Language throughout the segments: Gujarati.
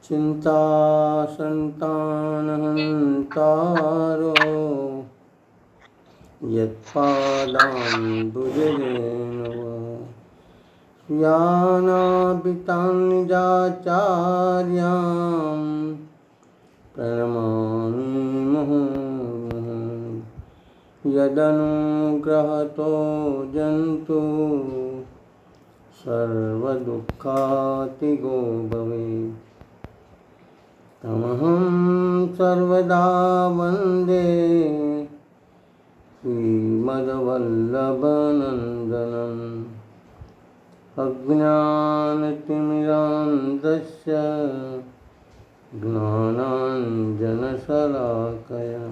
चिन्तासन्तानहन्तारो यत्पादाम्बुजरेणुः यानाभितान्निजाचार्यां प्रणमामि मुहुर्मुहुः यदनुग्रहतो जन्तु सर्वदुःखातिगो भवेत् तमहं सर्वदा वन्दे श्रीमद्वल्लभनन्दनम् अज्ञानतिमिरान्धस्य ज्ञानाञ्जनशलाकया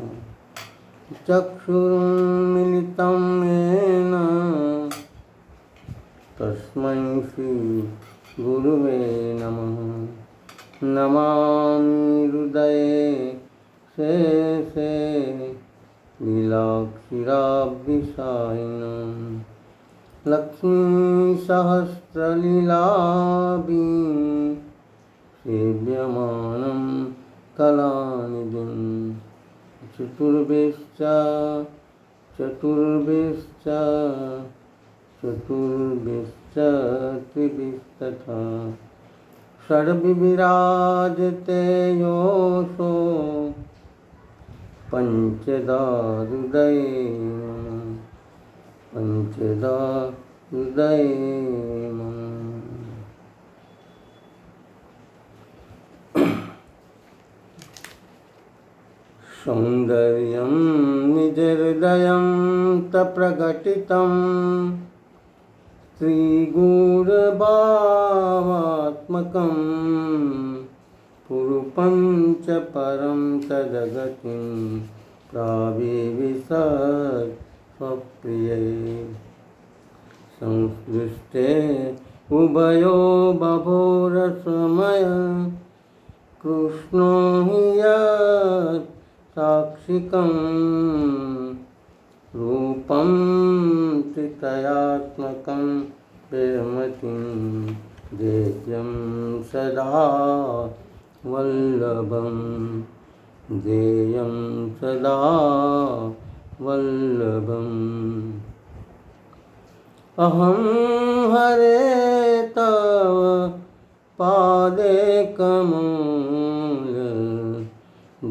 चक्षुरुन्मिलितं येन तस्मै श्रीगुरुवे नमः। नमामि हृदये शेषे लीलाक्षिराब्धिसायिनं लक्ष्मीसहस्रलीलाभिः सेव्यमानं कलानिधिं चतुर्भिश्च त्रिभिस्तथा षड्विराजते योऽसो पञ्चदा हृदये मम। सौन्दर्यं निजहृदयं तप्रकटितं श्रीगुरुभावात्मकं पुरुपं च परं तदगतिं प्राविविशत् स्वप्रिये संसृष्टे उभयो बभोरसमय कृष्णो हि यत् साक्षिकं रूपं त्रितयात्मकं प्रेमतिं देयं सदा वल्लभं अहं हरे तव पादे कमल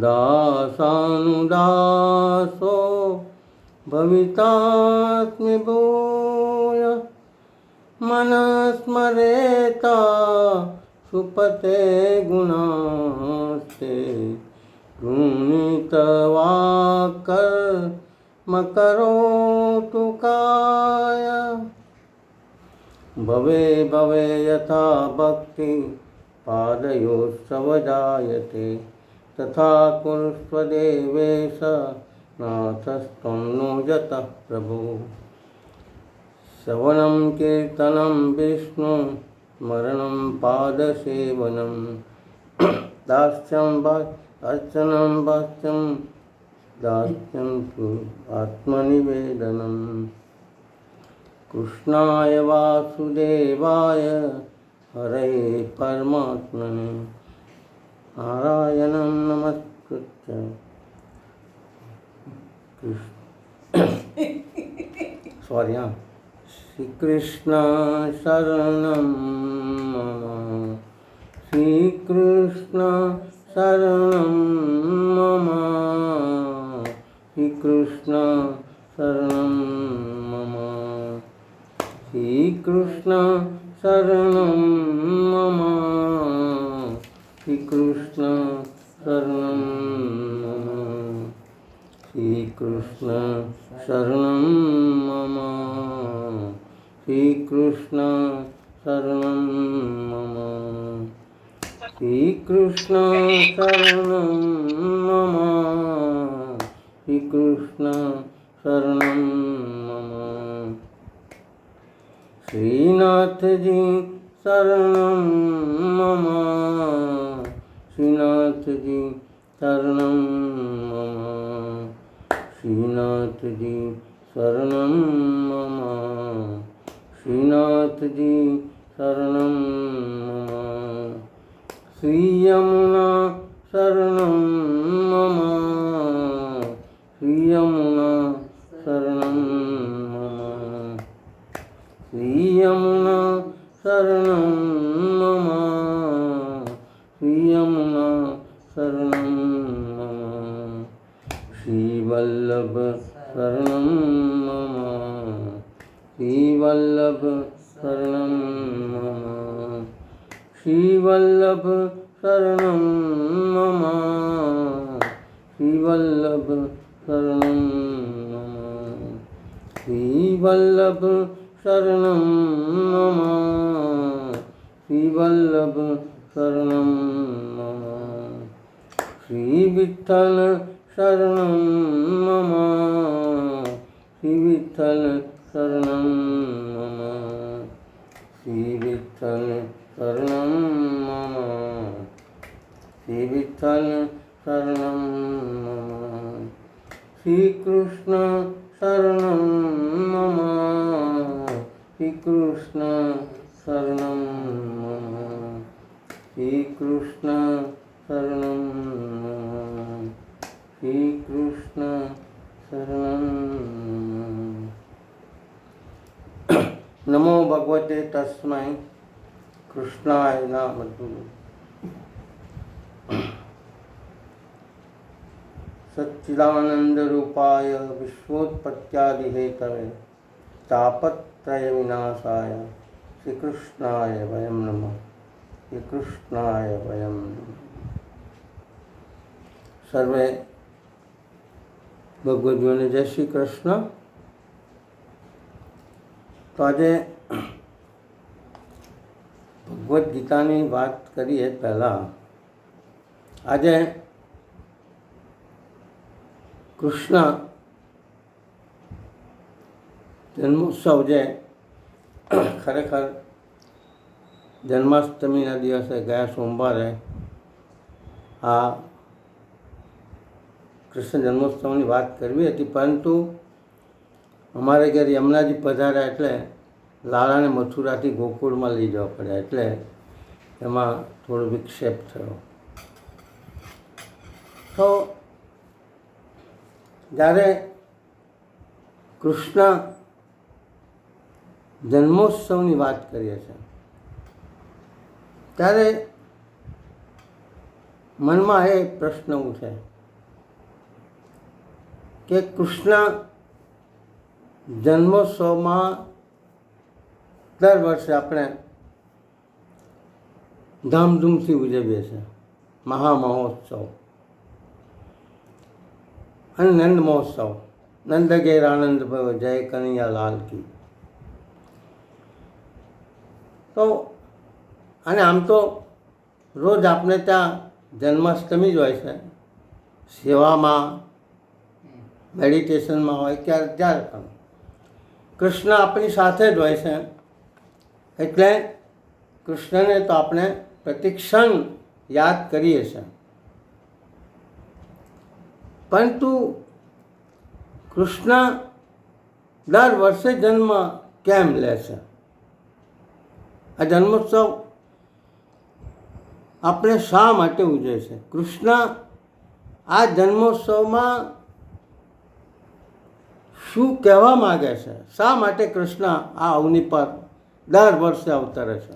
दासानुदासो भवितास्मि भूय मनस्मरेता सुपते गुणास्ते गुणितवाक्कर्मकरोतु काय भवे भवे यथा भक्ति पादयोत्सव जायते तथा कुरुष्व देवेश नाथस्त्वं नो यतः प्रभो श्रवणं कीर्तनं विष्णु स्मरणं पादसेवनं दास्यं अर्चनं भाष्यं दास्यं तु आत्मनिवेदनं कृष्णाय वासुदेवाय हरे परमात्मने नारायणं नमस्कृत्य श्रीकृष्ण शरणं मम श्रीकृष्ण शरणं मम श्रीकृष्ण शरणं मम श्रीकृष्ण शरणं मम श्रीकृष्ण शरणं मम श्रीकृष्ण शरणं मम श्रीकृष्ण शरणं मम श्रीकृष्ण शरणं मम श्रीकृष्ण शरणं मम श्रीनाथ जी शरणं मम श्रीनाथ जी शरणं मम श्रीनाथ जी शरणं मम श्रीनाथ जी शरणं मम श्रीयमुना शरणं मम श्रीयमुना शरणं मम श्रीयमुना शरणं मम श्रीयमुना शरणं मम श्रीवल्लभ शरणं मम श्रीवल्लभ शरणं मम श्रीवल्लभ शरणं मम श्रीवल्लभ शरणं मम श्रीवल्लभ शरणं मम श्रीवल्लभ शरणं मम श्रीविठ्ठल शरणं मम श्रीविठ्ठल शरणं मम श्रीविठ्ठल शरणं मम श्रीविठ्ठल शरणं मम श्रीकृष्ण शरणं मम श्रीकृष्ण शरणं मम श्रीकृष्ण शरणं मम श्रीकृष्ण शरणं मम। नमो भगवते तस्मै कृष्णाय नमः। सच्चिदानन्दरूपाय विश्वोत्पत्त्यादिहेतवे तापत्रयविनाशाय श्रीकृष्णाय वयं नमः। श्रीकृष्णाय वयं नमः। सर्वे ભગવદીઓને જય શ્રી કૃષ્ણ। તો આજે ભગવદ્ ગીતાની વાત કરીએ પહેલાં આજે કૃષ્ણ જન્મોત્સવ જે ખરેખર જન્માષ્ટમીના દિવસે ગયા સોમવારે આ કૃષ્ણ જન્મોત્સવની વાત કરવી હતી, પરંતુ અમારે ઘેર યમુનાજી પધાર્યા એટલે લાલાને મથુરાથી ગોકુળમાં લઈ જવા પડ્યા, એટલે એમાં થોડો વિક્ષેપ થયો। તો જ્યારે કૃષ્ણ જન્મોત્સવની વાત કરીએ છીએ ત્યારે મનમાં એ પ્રશ્ન ઉઠે કે કૃષ્ણ જન્મોત્સવમાં દર વર્ષે આપણે ધામધૂમથી ઉજવીએ છીએ મહામહોત્સવ અને નંદ મહોત્સવ, નંદ ઘેર આનંદ ભવ જય કનૈયા લાલ કી। તો અને આમ તો રોજ આપણે ત્યાં જન્માષ્ટમી જ હોય છે, સેવામાં મેડિટેશનમાં હોય જ્યારે પણ કૃષ્ણ આપણી સાથે જ હોય છે, એટલે કૃષ્ણને તો આપણે પ્રતિક્ષણ યાદ કરીએ છીએ। પરંતુ કૃષ્ણ દર વર્ષે જન્મ કેમ લે છે? આ જન્મોત્સવ આપણે શા માટે ઉજવે છે? કૃષ્ણ આ જન્મોત્સવમાં શું કહેવા માગે છે? શા માટે કૃષ્ણ આ અવની પર દર વર્ષે અવતરે છે?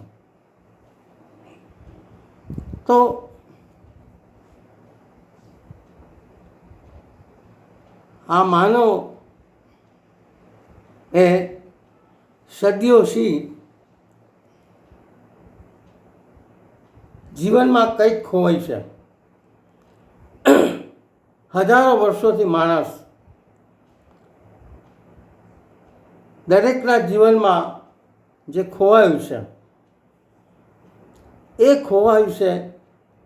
તો આ માનવ એ સદીઓથી જીવનમાં કંઈક ખોવાય છે। હજારો વર્ષોથી માણસ દરેકના જીવનમાં જે ખોવાયું છે એ ખોવાયું છે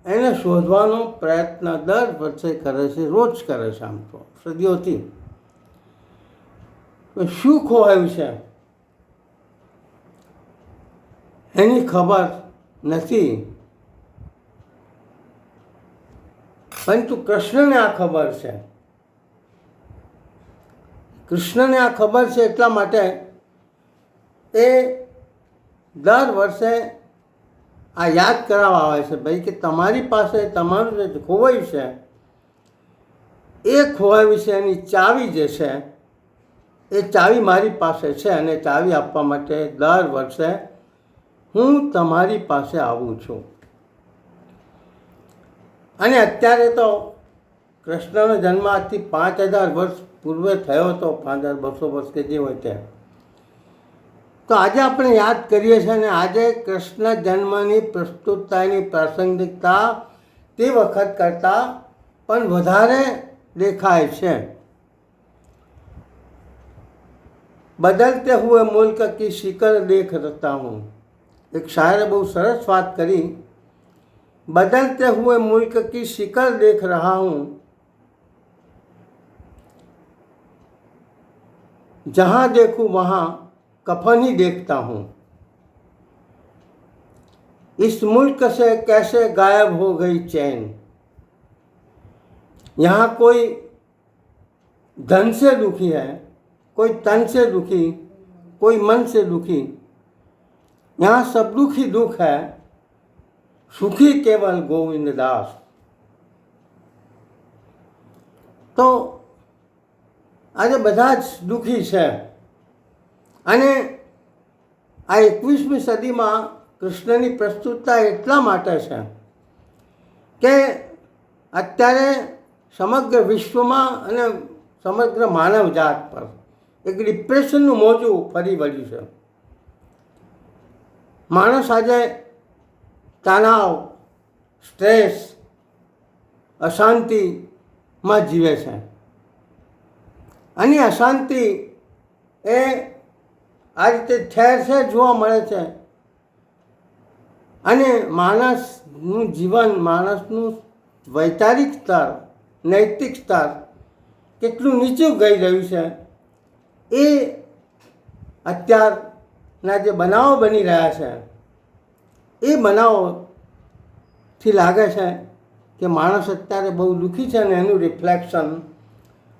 એને શોધવાનો પ્રયત્ન દર વર્ષે કરે છે, રોજ કરે છે, આમ તો સદીઓથી। શું ખોવાયું છે એની ખબર નથી, પરંતુ કૃષ્ણને આ ખબર છે। કૃષ્ણને આ ખબર છે એટલા માટે એ દર વર્ષે આ યાદ કરાવવા આવે છે ભાઈ કે તમારી પાસે તમારું જે ખોવાયું છે એ ખોવાયું વિશેની ચાવી જે છે એ ચાવી મારી પાસે છે અને ચાવી આપવા માટે દર વર્ષે હું તમારી પાસે આવું છું. અને અત્યારે તો કૃષ્ણનો જન્મ આજથી 5000 વર્ષ પૂર્વે થયો હતો, 5200 વર્ષ કે જે હોય તે. તો આજે આપણે યાદ કરીએ છીએ અને આજે કૃષ્ણ જન્મની પ્રસ્તુતતાની પ્રાસંગિકતા તે વખત કરતાં પણ વધારે દેખાય છે. બદલતે હુએ મુલ્ક કી શિકલ દેખ रहता हूँ. એક શાયરે બહુ સરસ વાત કરી. बदलते हुए मुल्क की शिकल देख रहा हूँ, जहाँ देखूँ वहाँ कफन ही देखता हूँ. इस मुल्क से कैसे गायब हो गई चैन. यहाँ कोई धन से दुखी है, कोई तन से दुखी, कोई मन से दुखी. यहाँ सब दुख ही दुख है, सुखी केवल गोविंद दास. તો આજે બધા જ દુઃખી છે. અને આ 21મી સદીમાં કૃષ્ણની પ્રસ્તુતતા એટલા માટે છે કે અત્યારે સમગ્ર વિશ્વમાં અને સમગ્ર માનવ જાત પર એક ડિપ્રેશનનું મોજું ફરી વળ્યું છે. માણસ આજે તણાવ, સ્ટ્રેસ, અશાંતિમાં જીવે છે. અને અશાંતિ એ આ રીતે ઠેર ઠેર જોવા મળે છે. અને માણસનું જીવન, માણસનું વૈચારિક સ્તર, નૈતિક સ્તર કેટલું નીચું ગઈ રહ્યું છે એ અત્યારના જે બનાવો બની રહ્યા છે એ બનાવોથી લાગે છે કે માણસ અત્યારે બહુ દુઃખી છે. અને એનું રિફ્લેક્શન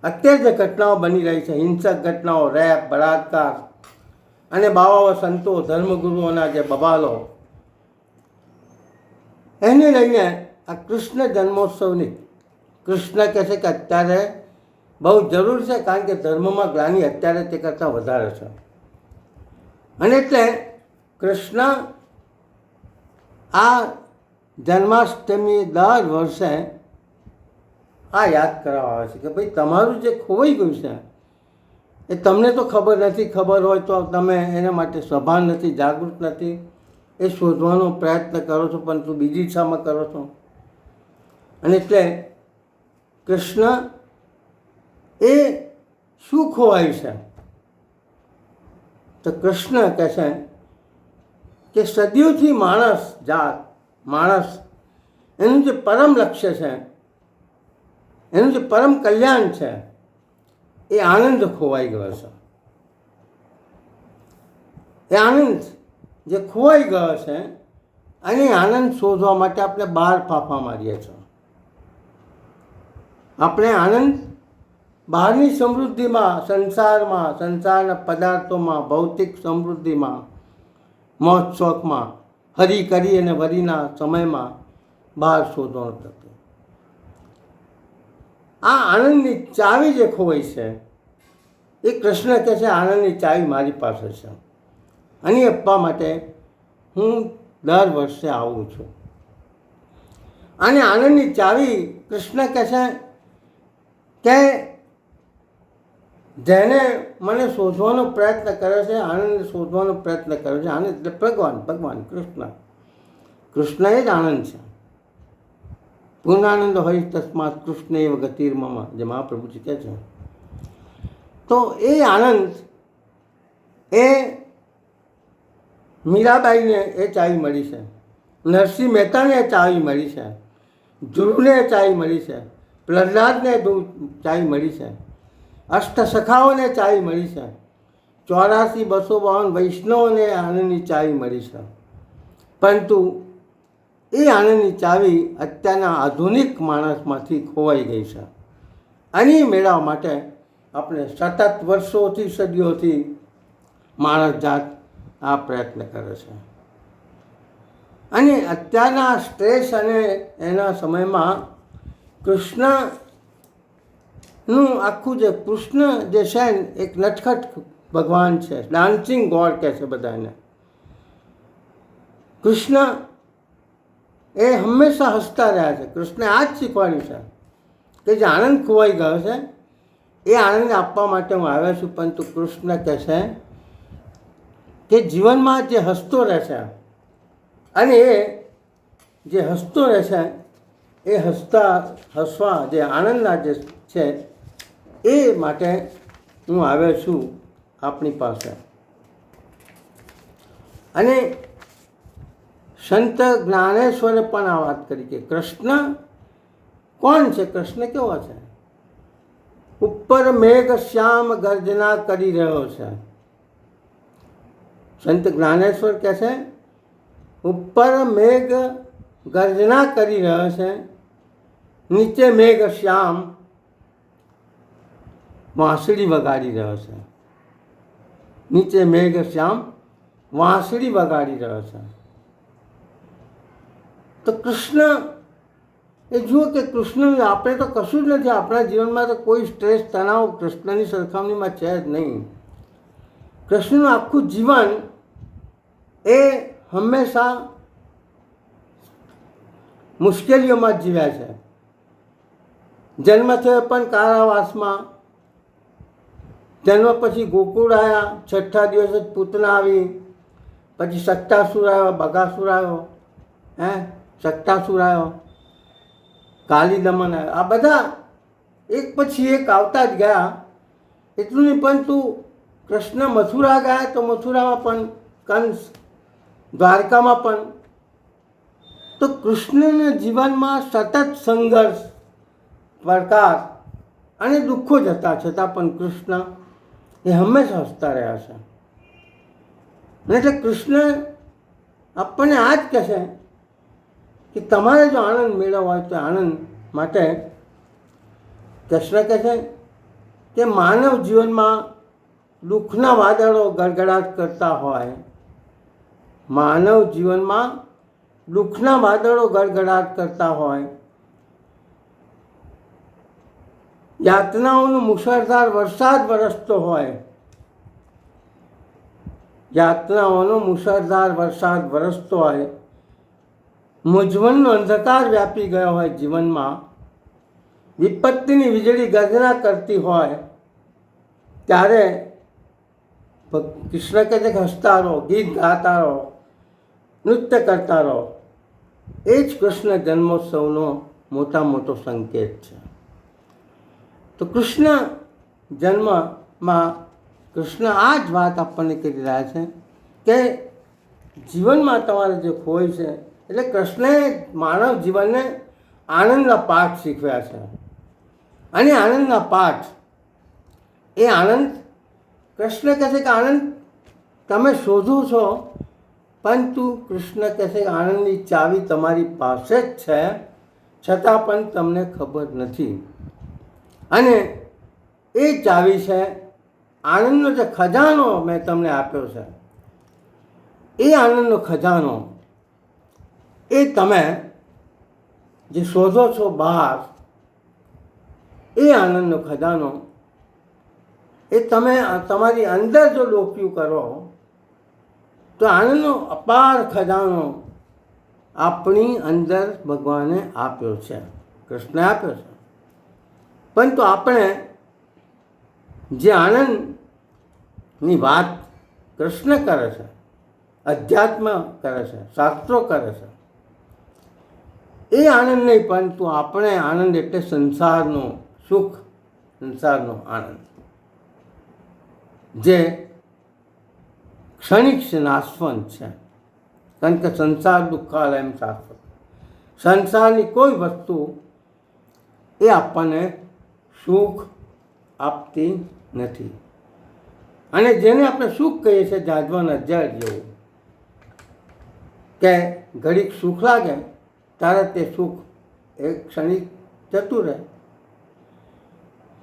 અત્યારે જે ઘટનાઓ બની રહી છે, હિંસક ઘટનાઓ, રેપ, બળાત્કાર અને બાવાઓ, સંતો, ધર્મગુરુઓના જે બબાલો, એને લઈને આ કૃષ્ણ જન્મોત્સવની કૃષ્ણ કહે છે કે અત્યારે બહુ જરૂર છે, કારણ કે ધર્મમાં ગ્લાનિ અત્યારે તે કરતાં વધારે છે. અને એટલે કૃષ્ણ આ જન્માષ્ટમી દર વર્ષે આ યાદ કરાવવા આવે છે કે ભાઈ તમારું જે ખોવાઈ ગયું છે એ તમને તો ખબર નથી, ખબર હોય તો તમે એના માટે સભાન નથી, જાગૃત નથી, એ શોધવાનો પ્રયત્ન કરો છો પરંતુ બીજી દિશામાં કરો છો. અને એટલે કૃષ્ણ એ શું ખોવાયું છે? તો કૃષ્ણ કહે છે કે સદીઓથી માણસ જાત, માણસ એનું જે પરમ લક્ષ્ય છે, એનું જે પરમ કલ્યાણ છે એ આનંદ ખોવાઈ ગયો છે. એ આનંદ જે ખોવાઈ ગયો છે અને આનંદ શોધવા માટે આપણે બહાર ફાંફા મારીએ છીએ. આપણે આનંદ બહારની સમૃદ્ધિમાં, સંસારમાં, સંસારના પદાર્થોમાં, ભૌતિક સમૃદ્ધિમાં, મોજ શોખમાં, હરી કરી અને વરીના સમયમાં બહાર શોધવાનો થતો. આ આનંદની ચાવી જે ખોવાઈ છે એ કૃષ્ણ કહે છે આનંદની ચાવી મારી પાસે છે અને આપવા માટે હું દર વર્ષે આવું છું. અને આનંદની ચાવી કૃષ્ણ કહે છે કે જેને મને શોધવાનો પ્રયત્ન કર્યો છે, આનંદ શોધવાનો પ્રયત્ન કર્યો છે, આનંદ એટલે ભગવાન કૃષ્ણ. કૃષ્ણ એ જ આનંદ છે. પૂર્ણાનંદ હોય તસ્માત કૃષ્ણ એવ ગતિર્મમ, જે મહાપ્રભુજી કહે છે. તો એ આનંદ એ મીરાબાઈને એ ચાવી મળી છે, નરસિંહ મહેતાને એ ચાવી મળી છે, ધ્રુવને એ ચાવી મળી છે, પ્રહલાદને ચાવી મળી છે, અષ્ટસખાઓને ચાવી મળી છે, 84,252 વૈષ્ણવોને આનંદની ચાવી મળી છે. પરંતુ એ આનંદની ચાવી અત્યારના આધુનિક માણસમાંથી ખોવાઈ ગઈ છે. અને મેળવવા માટે આપણે સતત વર્ષોથી, સદીઓથી માણસ જાત આ પ્રયત્ન કરે છે. અને અત્યારના સ્ટ્રેસ અને એના સમયમાં કૃષ્ણનું આખું જે કૃષ્ણ જે છે ને એક નટખટ ભગવાન છે, ડાન્સિંગ ગોડ કહે છે બધા એને. કૃષ્ણ એ હંમેશા હસતા રહ્યા છે. કૃષ્ણે આ જ શીખવાડ્યું છે કે જે આનંદ ખોવાઈ ગયો છે એ આનંદ આપવા માટે હું આવ્યો છું. પરંતુ કૃષ્ણ કહે છે કે જીવનમાં જે હસતો રહેશે અને એ જે હસતો રહેશે એ હસવા જે આનંદના જે છે એ માટે હું આવ્યો છું આપણી પાસે. અને સંત જ્ઞાનેશ્વરે પણ આ વાત કરી કે કૃષ્ણ કોણ છે, કૃષ્ણ કેવો છે? ઉપર મેઘ શ્યામ ગર્જના કરી રહ્યો છે. સંત જ્ઞાનેશ્વર કહે છે ઉપર મેઘ ગર્જના કરી રહ્યો છે, નીચે મેઘ શ્યામ વાંસળી વગાડી રહ્યો છે. નીચે મેઘ શ્યામ વાંસળી વગાડી રહ્યો છે. તો કૃષ્ણ એ જુઓ કે કૃષ્ણ આપણે તો કશું જ નથી, આપણા જીવનમાં તો કોઈ સ્ટ્રેસ તણાવ કૃષ્ણની સરખામણીમાં છે જ નહીં. કૃષ્ણનું આખું જીવન એ હંમેશા મુશ્કેલીઓમાં જ જીવ્યા છે. જન્મ થયો પણ કારાવાસમાં, જન્મ પછી ગોકુળ આવ્યા, 6ઠ્ઠા દિવસે જ પૂતના આવી, પછી સટ્ટાસુર આવ્યો, બગાસુર આવ્યો, સટ્ટાસુર આવ્યો, કાલી દમન આવ્યો. આ બધા એક પછી એક આવતા જ ગયા. એટલું નહીં પરંતુ કૃષ્ણ મથુરા ગયા તો મથુરામાં પણ કંસ, દ્વારકામાં પણ. તો કૃષ્ણના જીવનમાં સતત સંઘર્ષ, પડકાર અને દુઃખો જ હતા. છતાં પણ કૃષ્ણ એ હંમેશા હસતા રહ્યા છે. એટલે કૃષ્ણ આપણને આ જ કહે છે કે તમારે જો આનંદ મેળવવો હોય તો આનંદ માટે કૃષ્ણ કહે છે કે માનવ જીવનમાં દુઃખના વાદળો ગડગડાટ કરતા હોય, માનવ જીવનમાં દુઃખના વાદળો ગડગડાટ કરતા હોય, યાતનાઓનો મુશળધાર વરસાદ વરસતો હોય, યાતનાઓનો મુશળધાર વરસાદ વરસતો હોય, મૂંઝવણનો અંધકાર વ્યાપી ગયો હોય જીવનમાં, વિપત્તિની વીજળી ગર્જના કરતી હોય, ત્યારે કૃષ્ણ કહે છે કે હસતા રહો, ગીત ગાતા રહો, નૃત્ય કરતા રહો. એ જ કૃષ્ણ જન્મોત્સવનો મોટો સંકેત છે. તો કૃષ્ણ જન્મમાં કૃષ્ણ આ જ વાત આપણને કરી રહ્યા છે કે જીવનમાં તમારે જે ખોય છે, એટલે કૃષ્ણએ માનવ જીવનને આનંદના પાઠ શીખવ્યા છે. અને આનંદના પાઠ એ આનંદ કૃષ્ણ કહે છે કે આનંદ તમે શોધો છો, પરંતુ કૃષ્ણ કહે છે કે આનંદની ચાવી તમારી પાસે જ છે, છતાં પણ તમને ખબર નથી. અને એ ચાવી છે આનંદનો જે ખજાનો મેં તમને આપ્યો છે. એ આનંદનો ખજાનો એ તમે જે શોધો છો બહાર, એ આનંદનો ખજાનો એ તમે તમારી અંદર જો ડોક્યું કરો તો આનંદનો અપાર ખજાનો આપણી અંદર ભગવાને આપ્યો છે, કૃષ્ણે આપ્યો છે. પરંતુ આપણે જે આનંદની વાત કૃષ્ણ કરે છે, અધ્યાત્મ કરે છે, શાસ્ત્રો કરે છે, એ આનંદ નહીં, પરંતુ આપણે આનંદ એટલે સંસારનો સુખ, સંસારનો આનંદ જે ક્ષણિક નાશવંત છે. કારણ કે સંસાર દુઃખાલયમ શાશ્વત, સંસારની કોઈ વસ્તુ એ આપણને સુખ આપતી નથી. અને જેને આપણે સુખ કહીએ છીએ જાજવાના જળ જેવું, કે ઘડીક સુખ લાગે ત્યારે તે સુખ એક ક્ષણિક જતું રહે.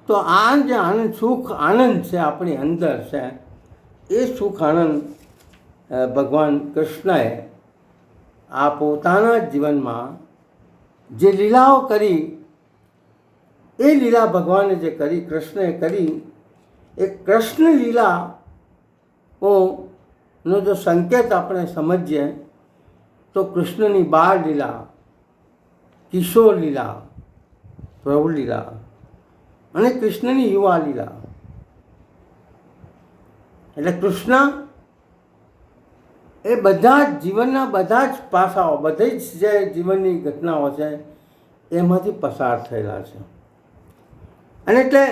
તો આ જે આનંદ, સુખ આનંદ છે આપણી અંદર છે, એ સુખ આનંદ ભગવાન કૃષ્ણએ આ પોતાના જીવનમાં જે લીલાઓ કરી, એ લીલા ભગવાને જે કરી, કૃષ્ણએ કરી, એ કૃષ્ણ લીલાનો જો સંકેત આપણે સમજીએ તો કૃષ્ણની બાળ લીલા, કિશોર લીલા, પ્રૌઢ લીલા અને કૃષ્ણની યુવા લીલા, એટલે કૃષ્ણ એ બધા જ જીવનના બધા જ પાસાઓ, બધી જ જે જીવનની ઘટનાઓ છે એમાંથી પસાર થયેલા છે. અને એટલે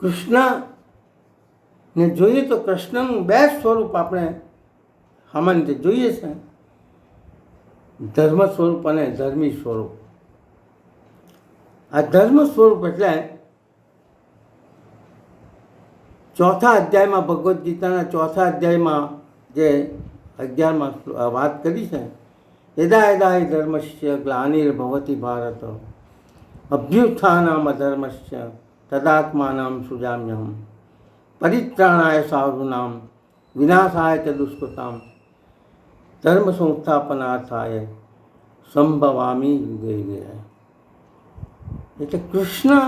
કૃષ્ણને જોઈએ તો કૃષ્ણનું બે સ્વરૂપ આપણે સામાન્ય રીતે જોઈએ છે, ધર્મ સ્વરૂપ અને ધર્મી સ્વરૂપ. આ ધર્મ સ્વરૂપ એટલે ચોથા અધ્યાયમાં, ભગવદ્ ગીતાના ચોથા અધ્યાયમાં જે 11માં વાત કરી છે, યદા યદા હિ ધર્મસ્ય ગ્લાનિર્ભવતિ ભારત અભ્યુત્થાનમ અધર્મસ્ય તદાત્માનમ સૃજામ્યહમ પરિત્રાણાય સાધૂનામ વિનાશાય ચ દુષ્કૃતામ ધર્મ સંસ્થાપનાર્થાય સંભવામી યુગે યુગે. એટલે કૃષ્ણ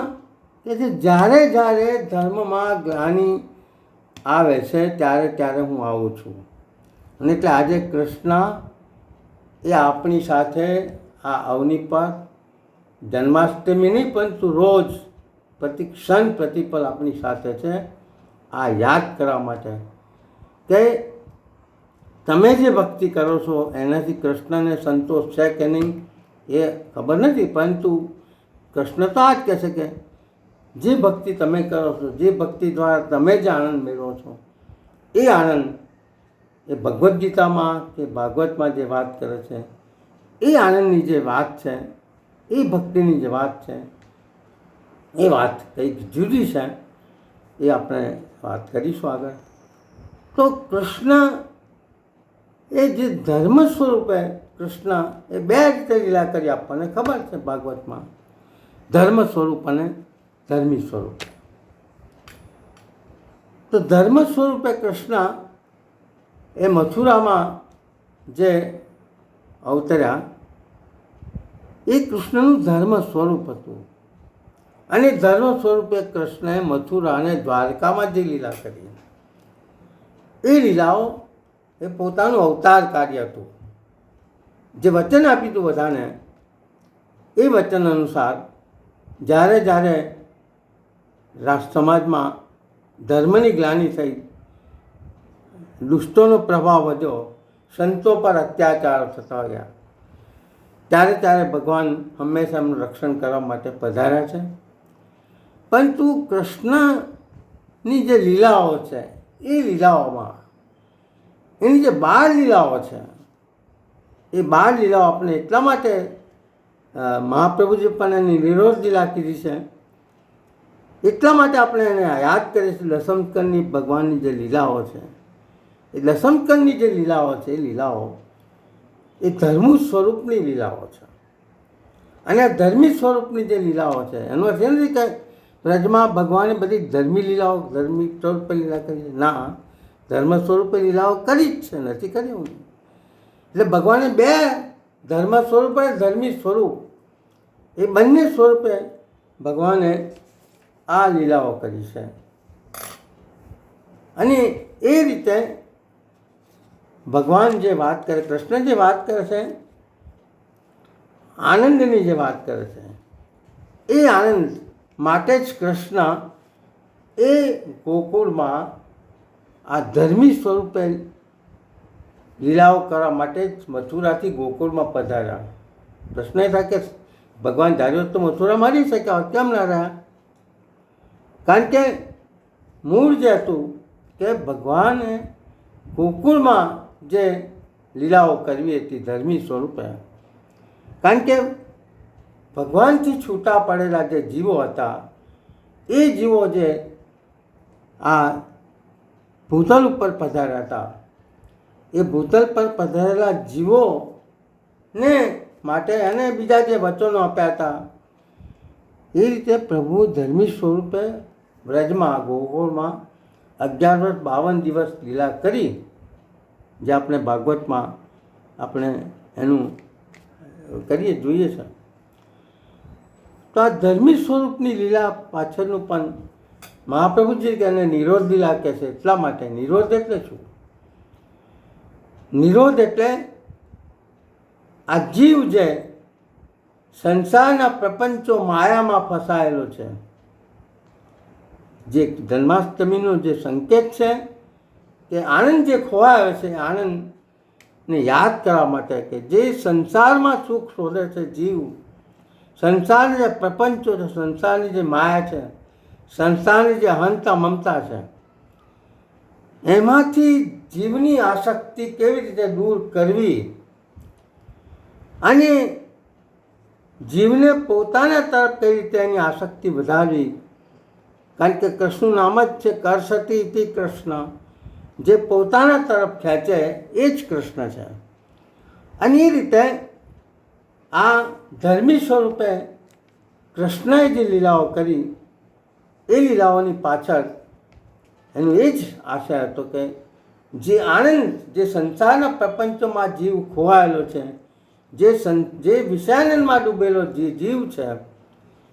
કે જે જ્યારે જ્યારે ધર્મમાં ગ્લાનિ આવે છે ત્યારે ત્યારે હું આવું છું. અને એટલે આજે કૃષ્ણ એ આપણી સાથે આ અવની પર જન્માષ્ટમી નહીં પરંતુ રોજ પ્રતિ ક્ષણ પ્રતિપલ આપણી સાથે છે. આ યાદ કરવા માટે કે તમે જે ભક્તિ કરો છો એનાથી કૃષ્ણને સંતોષ છે કે નહીં એ ખબર નથી, પરંતુ કૃષ્ણ તો આ જ કહે છે કે જે ભક્તિ તમે કરો છો, જે ભક્તિ દ્વારા તમે જે આનંદ મેળવો છો, એ આનંદ એ ભગવદ્ ગીતામાં કે ભાગવતમાં જે વાત કરે છે એ આનંદની જે વાત છે, એ ભક્તિની જે વાત છે, એ વાત કંઈક જુદી છે. એ આપણે વાત કરીશું આગળ. તો કૃષ્ણ એ જે ધર્મ સ્વરૂપે કૃષ્ણ એ બે રીતે લીલા કરી આપણને ખબર છે ભાગવતમાં, ધર્મ સ્વરૂપ અને ધર્મી સ્વરૂપ. તો ધર્મ સ્વરૂપે કૃષ્ણ એ મથુરામાં જે અવતર્યા એ કૃષ્ણનું ધર્મ સ્વરૂપ હતું. અને ધર્મ સ્વરૂપે કૃષ્ણએ મથુરા અને દ્વારકામાં જે લીલા કરી એ લીલાઓ એ પોતાનું અવતાર કાર્ય હતું. જે વચન આપ્યું હતું બધાને એ વચન અનુસાર જ્યારે જ્યારે સમાજમાં ધર્મની ગ્લાનિ થઈ, દુષ્ટોનો પ્રભાવ વધ્યો, સંતો પર અત્યાચાર થતા ગયા, ત્યારે ત્યારે ભગવાન હંમેશા એમનું રક્ષણ કરવા માટે પધાર્યા છે. પરંતુ કૃષ્ણની જે લીલાઓ છે એ લીલાઓમાં એની જે બાળ લીલાઓ છે એ બાળ લીલાઓ આપણે એટલા માટે મહાપ્રભુજી પણ એની વિરોધ લીલા કીધી છે, એટલા માટે આપણે એને યાદ કરીએ છીએ. દસમસ્કંદની ભગવાનની જે લીલાઓ છે એ દસમસ્કંદની જે લીલાઓ છે એ લીલાઓ એ ધર્મ સ્વરૂપની લીલાઓ છે. અને આ ધર્મી સ્વરૂપની જે લીલાઓ છે એનો અર્થ એ નથી કે વ્રજમાં ભગવાને બધી ધર્મી લીલાઓ ધર્મી સ્વરૂપે લીલા કરી છે. ના, ધર્મ સ્વરૂપે લીલાઓ કરી જ છે, નથી કરી એવું. એટલે ભગવાને બે ધર્મ સ્વરૂપ અને ધર્મી સ્વરૂપ એ બંને સ્વરૂપે ભગવાને આ લીલાઓ કરી છે. અને એ રીતે ભગવાન જે વાત કરે, કૃષ્ણ જે વાત કરે છે, આનંદની જે વાત કરે છે, એ આનંદ માટે જ કૃષ્ણ એ ગોકુળમાં આ ધર્મી સ્વરૂપે લીલાઓ કરવા માટે જ મથુરાથી ગોકુળમાં પધાર્યા. પ્રશ્ન એ થાય કે ભગવાન ધાર્યો તો મથુરા મારી શક્યા, કેમ ના રહ્યા? કારણ કે મૂળ જે હતું કે ભગવાને ગોકુળમાં જે લીલાઓ કરવી હતી ધર્મી સ્વરૂપે, કારણ કે ભગવાનથી છૂટા પડેલા જે જીવો હતા એ જીવો જે આ ભૂતલ ઉપર પધાર્યા હતા, એ ભૂતલ પર પધારેલા જીવોને માટે એને બીજા જે વચનો આપ્યા હતા એ રીતે પ્રભુ ધર્મી સ્વરૂપે વ્રજમાં ગોકુળમાં 11 વર્ષ 52 દિવસ લીલા કરી, જે આપણે ભાગવતમાં આપણે એનું કરીએ જોઈએ છે. તો આ ધર્મી સ્વરૂપની લીલા પાછળનું પણ મહાપ્રભુજી કે એને નિરોધ લીલા કહે છે. એટલા માટે નિરોધ એટલે શું? નિરોધ એટલે આ જીવ જે સંસારના પ્રપંચો માયામાં ફસાયેલો છે, જે જન્માષ્ટમીનો જે સંકેત છે કે આનંદ જે ખોવાયો છે, આનંદને યાદ કરવા માટે કે જે સંસારમાં સુખ શોધે છે જીવ, સંસારના જે પ્રપંચો છે, સંસારની જે માયા છે, સંસારની જે અહંતા મમતા છે, એમાંથી જીવની આસક્તિ કેવી રીતે દૂર કરવી અને જીવને પોતાના તરફ કઈ રીતે એની આસક્તિ વધારવી. કારણ કે કૃષ્ણનું નામ જ છે કરસતી ઇતિ કૃષ્ણ, જે પોતાના તરફ ખેંચે એ જ કૃષ્ણ છે. અને એ રીતે આ ધર્મી સ્વરૂપે કૃષ્ણએ જે લીલાઓ કરી, એ લીલાઓની પાછળ એનું એ જ આશય હતો કે જે આનંદ જે સંસારના પ્રપંચોમાં જીવ ખોવાયેલો છે, જે વિષયાનંદમાં ડૂબેલો જે જીવ છે,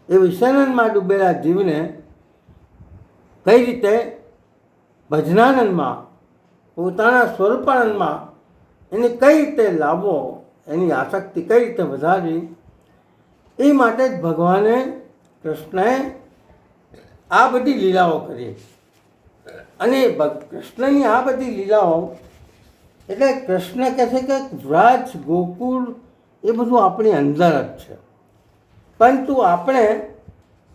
એ વિષયાનંદમાં ડૂબેલા જીવને કઈ રીતે ભજનાનંદમાં, પોતાના સ્વરૂપાનંદમાં એને કઈ રીતે લાવવો, એની આસક્તિ કઈ રીતે વધારવી, એ માટે જ ભગવાને કૃષ્ણએ આ બધી લીલાઓ કરી. અને કૃષ્ણની આ બધી લીલાઓ એટલે કૃષ્ણ કહે છે કે વ્રજ ગોકુળ એ બધું આપણી અંદર જ છે, પરંતુ આપણે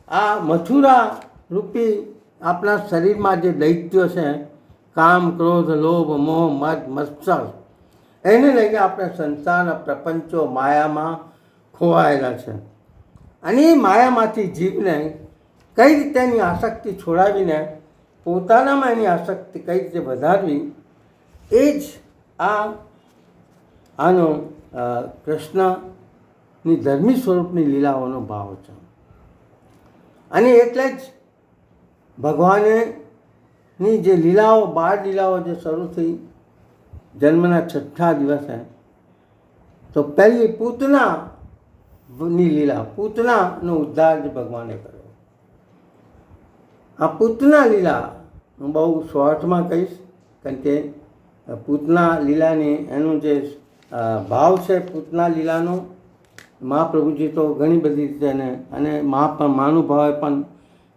આ મથુરા રૂપી આપણા શરીરમાં જે દૈત્યો છે, કામ ક્રોધ લોભ મોહ મદ મત્સર, એને લઈને આપણે સંસારના પ્રપંચો માયામાં ખોવાયેલા છે. અને એ માયામાંથી જીવને કઈ રીતે એની આસક્તિ છોડાવીને પોતાનામાં એની આસક્તિ કઈ રીતે વધારવી, એ જ આનો કૃષ્ણની ધર્મી સ્વરૂપની લીલાઓનો ભાવ છે. અને એટલે જ ભગવાનની જે લીલાઓ, બાળ લીલાઓ જે શરૂ થઈ જન્મના 6થા દિવસે, તો પહેલી પૂતનાની લીલા, પૂતનાનો ઉદ્ધાર જે ભગવાને કર્યો. આ પૂતના લીલા હું બહુ શોર્ટમાં કહીશ, કારણ કે પૂતના લીલાની એનું જે ભાવ છે પૂતના લીલાનો, મહાપ્રભુજી તો ઘણી બધી રીતે અને મહાનુભાવે પણ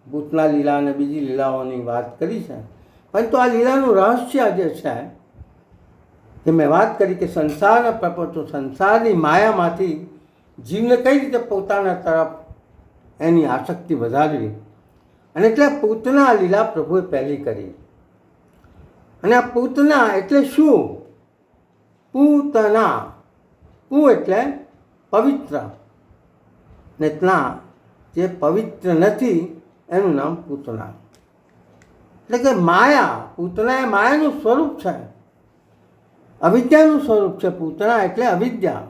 પૂતના લીલા અને બીજી લીલાઓની વાત કરી છે. પરંતુ આ લીલાનું રહસ્ય જે છે કે મેં વાત કરી કે સંસારના પ્રપંચો, સંસારની માયામાંથી જીવને કઈ રીતે પોતાના તરફ એની આસક્તિ વધારવી, અને એટલે પૂતના લીલા પ્રભુએ પહેલી કરી. અને આ પૂતના એટલે શું? પૂતના, પૂ એટલે પવિત્ર, ને તના જે પવિત્ર નથી એનું નામ પૂતના. એટલે કે માયા, પૂતના એ માયાનું સ્વરૂપ છે, અવિદ્યાનું સ્વરૂપ છે. પૂતના એટલે અવિદ્યા.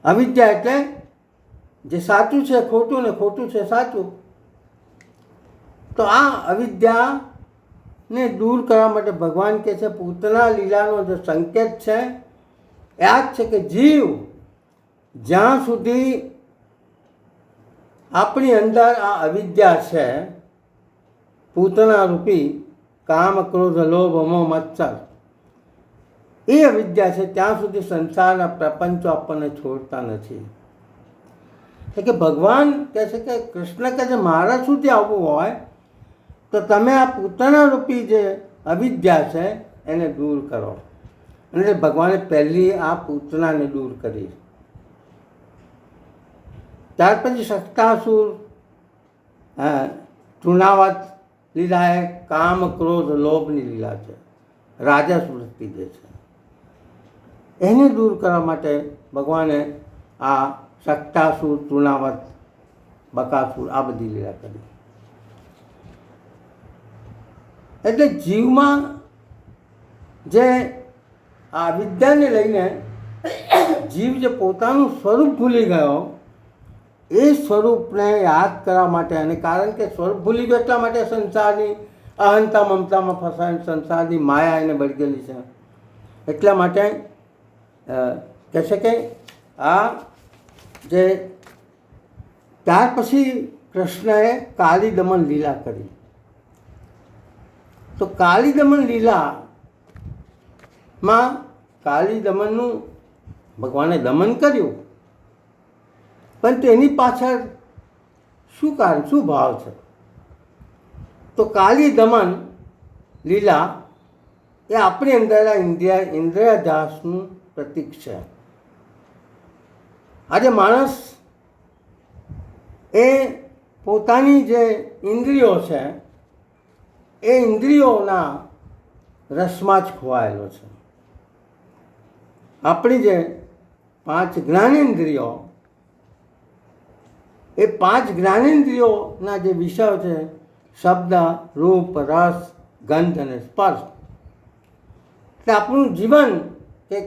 અવિદ્યા એટલે જે સાચું છે ખોટું ને ખોટું છે સાચું. તો આ અવિદ્યાને દૂર કરવા માટે ભગવાન કહે છે પૂતના લીલાનો જે સંકેત છે એ આ જ છે કે જીવ જ્યાં સુધી આપણી અંદર આ અવિદ્યા છે, પૂતના રૂપી કામ ક્રોધ લોભ મોહ મત્સર, એ અવિદ્યા છે, ત્યાં સુધી સંસારના પ્રપંચો આપણને છોડતા નથી. એટલે કે ભગવાન કહે છે કે કૃષ્ણ કહે છે મારા સુધી આવવું હોય તો તમે આ પૂતના રૂપી જે અવિદ્યા છે એને દૂર કરો. અને ભગવાને પહેલી આ પૂતનાને દૂર કરી. ત્યાર પછી શક્તાસુર, તૃણાવત લીલા એ કામ ક્રોધ લોભની લીલા છે, રાજા વૃત્તિ જે છે એને દૂર કરવા માટે ભગવાને આ શક્તાસુર, તૃણાવત, બકાસુર આ બધી લીલા કરી. એટલે જીવમાં જે આ વિદ્યાને લઈને જીવ જે પોતાનું સ્વરૂપ ભૂલી ગયો, એ સ્વરૂપને યાદ કરવા માટે, અને કારણ કે સ્વરૂપ ભૂલી ગયો એટલા માટે સંસારની અહંતા મમતામાં ફસાઈને સંસારની માયા એને બળગેલી છે. એટલા માટે કહે છે કે આ જે ત્યાર પછી કૃષ્ણએ કાલી દમન લીલા કરી. તો કાલી દમન લીલામાં કાલી દમનનું ભગવાને દમન કર્યું, પણ તેની પાછળ શું કારણ, શું ભાવ છે? તો કાલી દમન લીલા એ આપણી અંદર ઇન્દ્રિયાધ્યાસનું પ્રતીક છે. આજે માણસ એ પોતાની જે ઇન્દ્રિયો છે એ ઇન્દ્રિયોના રસમાં જ ખોવાયેલો છે. આપણી જે 5 જ્ઞાનેન્દ્રિયો, એ 5 જ્ઞાનેન્દ્રિયોના જે વિષયો છે શબ્દ, રૂપ, રસ, ગંધ અને સ્પર્શ, એટલે આપણું જીવન કે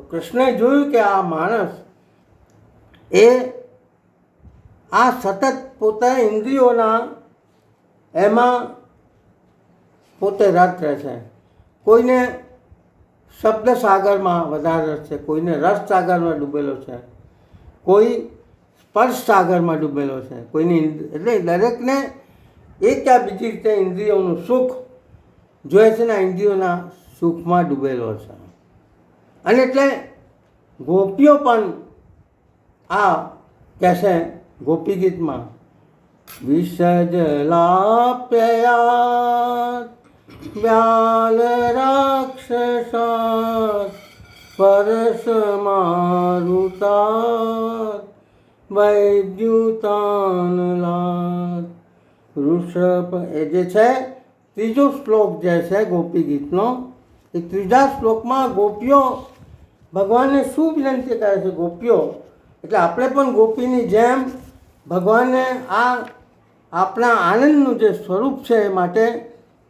કૃષ્ણએ જોયું કે આ માણસ એ આ સતત પોતાના ઇન્દ્રિયોના એમાં પોતે રત રહે છે. કોઈને શબ્દ સાગરમાં વધારે રસ છે, કોઈને રસ સાગરમાં ડૂબેલો છે, કોઈ સ્પર્શ સાગરમાં ડૂબેલો છે, કોઈની એટલે દરેકને એક કે બીજી રીતે ઇન્દ્રિયોનું સુખ જોઈએ છે ને ઇન્દ્રિયોના સુખમાં ડૂબેલો છે. અને એટલે ગોપીઓ પણ આ કહેશે ગોપી ગીતમાં, વિસજલાપ્યયાત વ્યાલ રાક્ષસાત પરસમારુતાત વૈદ્યુતાનલાત વૃષભ. એ જે છે ત્રીજો શ્લોક જે છે ગોપી ગીતનો, એ ત્રીજા શ્લોકમાં ગોપીઓ ભગવાનને શું વિનંતી કરે છે? ગોપીઓ એટલે આપણે પણ ગોપીની જેમ ભગવાનને આ આપણા આનંદનું જે સ્વરૂપ છે એ માટે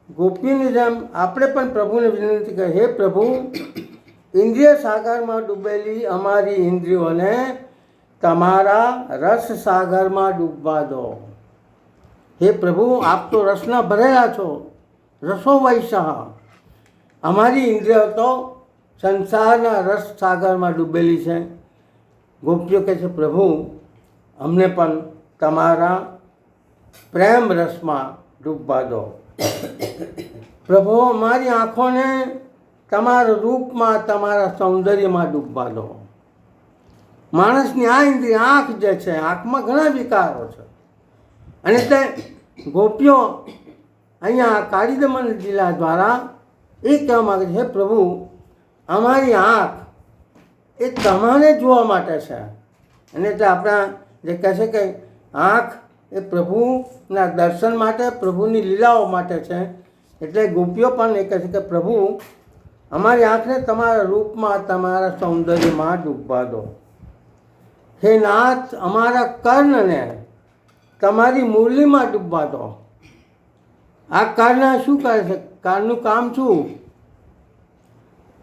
ગોપીની જેમ આપણે પણ પ્રભુને વિનંતી કરીએ, હે પ્રભુ, ઇન્દ્રિય સાગરમાં ડૂબેલી અમારી ઇન્દ્રિયોને તમારા રસ સાગરમાં ડૂબવા દો. હે પ્રભુ, આપ તો રસના ભરેલા છો, રસો વૈસા. અમારી ઇન્દ્રિયો તો સંસારના રસ સાગરમાં ડૂબેલી છે. ગોપીઓ કહે છે, પ્રભુ, અમને પણ તમારા પ્રેમ રસમાં ડૂબવા દો. પ્રભુ, અમારી આંખોને તમારા રૂપમાં, તમારા સૌંદર્યમાં ડૂબવા દો. માણસની આ ઇન્દ્રિય આંખ જે છે, આંખમાં ઘણા વિકારો છે. અને એટલે ગોપીઓ અહીંયા કાળી દમન લીલા દ્વારા એ કહેવા માગે છે, હે પ્રભુ, અમારી આંખ એ તમારે જોવા માટે છે. અને એટલે આપણા જે કહે છે કે આંખ એ પ્રભુના દર્શન માટે, પ્રભુની લીલાઓ માટે છે. એટલે ગોપીઓ પણ એ કહે છે કે પ્રભુ, અમારી આંખને તમારા રૂપમાં, તમારા સૌંદર્યમાં ડૂબવા દો. હે નાથ, અમારા કર્ણને તમારી મુરલીમાં ડૂબવા દો. આ કર્ણ શું કરે છે? કાનનું કામ શું?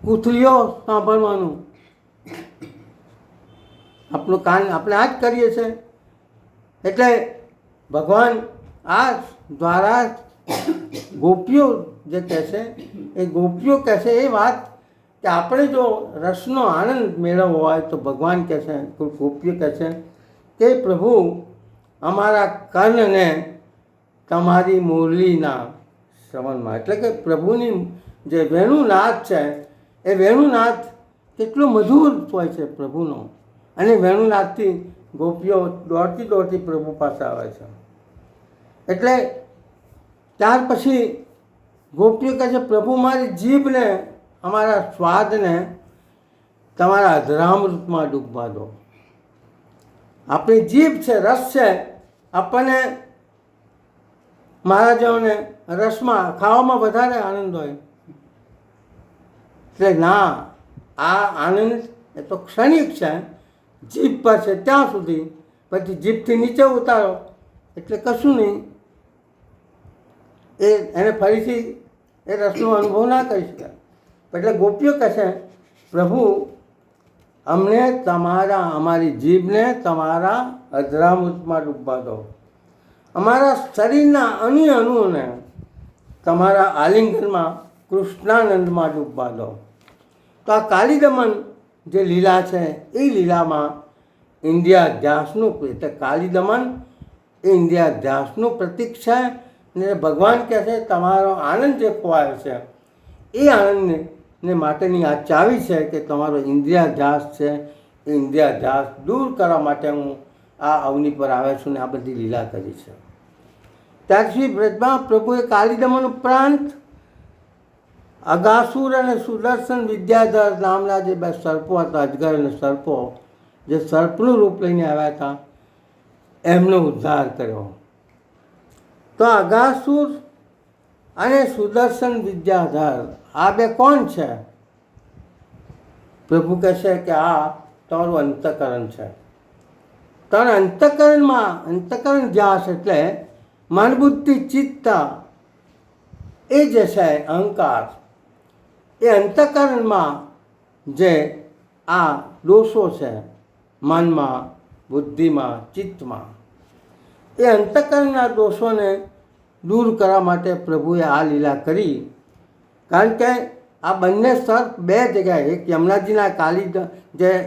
કૂથલીઓ સાંભળવાનું. આપણું કાન આપણે આ જ કરીએ છીએ. એટલે ભગવાન આ દ્વારા ગોપીઓ જે કહે છે એ ગોપીઓ કહે છે એ વાત કે આપણે જો રસનો આનંદ મેળવવો હોય તો ભગવાન કહે છે, ગોપીઓ કહે છે કે પ્રભુ, અમારા કર્ણને તમારી મુરલીના શ્રવણમાં, એટલે કે પ્રભુની જે વેણુનાદ છે એ વેણુનાદ કેટલો મધુર હોય છે પ્રભુનો. અને વેણુનાદથી ગોપીઓ દોડતી દોડતી પ્રભુ પાસે આવે છે. એટલે ત્યાર પછી ગોપીઓ કહે છે, પ્રભુ, મારી જીભને, અમારા સ્વાદને તમારા અધરામૃતમાં ડૂબવા દો. આપણી જીભ છે, રસ છે, આપણને મહારાજાઓને રસમાં ખાવામાં વધારે આનંદ હોય. એટલે ના, આ આનંદ એ તો ક્ષણિક છે, જીભ પર છે ત્યાં સુધી. પછી જીભથી નીચે ઉતારો એટલે કશું નહીં, એને ફરીથી એ રસનો અનુભવ ના કરી શકાય. એટલે ગોપીઓ કહે છે, પ્રભુ, અમને અમારી જીભને તમારા અધરામૃતમાં ડૂબવા દો. અમારા શરીરના અણુઓને તમારા આલિંગનમાં કૃષ્ણાનંદમાં ડૂબવા દો. તો આ કાલિદમન જે લીલા છે એ લીલામાં ઇન્દ્રિયાધ્યાસનું, એટલે કાલિદમન એ ઇન્દ્રિયાધ્યાસનું પ્રતીક છે. ને ભગવાન કહે છે તમારો આનંદ જે ખોવાયો છે એ આનંદને માટેની આ ચાવી છે કે તમારો ઇન્દ્રિયાધ્યાસ છે એ ઇન્દ્રિયાધ્યાસ દૂર કરવા માટે હું આ અવની પર આવે છું ને આ બધી લીલા કરી છે. ત્યારથી બ્રજમાં પ્રભુએ કાલિદમન ઉપરાંત અગાસુર અને સુદર્શન વિદ્યાધર નામના જે બે સર્પો હતા, અજગર અને સર્પો, જે સર્પનું રૂપ લઈને આવ્યા હતા, એમનો ઉદ્ધાર કર્યો. તો અગાસુર અને સુદર્શન વિદ્યાધર આ બે કોણ છે? પ્રભુ કહે છે કે આ તમારું અંતઃકરણ છે. તમારા અંતઃકરણ ધ્યાસ એટલે મન બુદ્ધિ ચિત્ત એ જે છે અહંકાર, એ અંતઃકરણમાં જે આ દોષો છે મનમાં, બુદ્ધિમાં, ચિત્તમાં, એ અંતઃકરણના દોષોને દૂર કરવા માટે પ્રભુએ આ લીલા કરી. કારણ કે આ બંને સર્પ બે જગ્યાએ, એક યમુનાજીના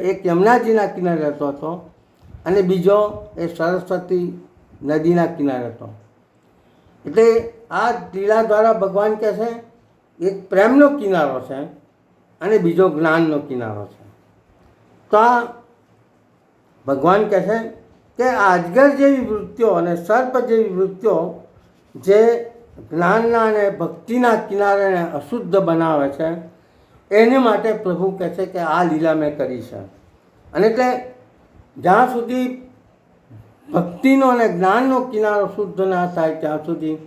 એક યમુનાજીના કિનારે રહેતો હતો અને બીજો એ સરસ્વતી નદીના કિનારે હતો. એટલે આ લીલા દ્વારા ભગવાન કહે છે એક પ્રેમનો કિનારો છે અને બીજો જ્ઞાનનો કિનારો છે. તો આ ભગવાન કહે છે કે આ અજગર જેવી વૃત્તિઓ અને સર્પ જેવી વૃત્તિઓ જે જ્ઞાનના અને ભક્તિના કિનારાને અશુદ્ધ બનાવે છે, એને માટે પ્રભુ કહે છે કે આ લીલા મેં કરી છે. અને એટલે જ્યાં સુધી ભક્તિનો અને જ્ઞાનનો કિનારો શુદ્ધ ના થાય ત્યાં સુધી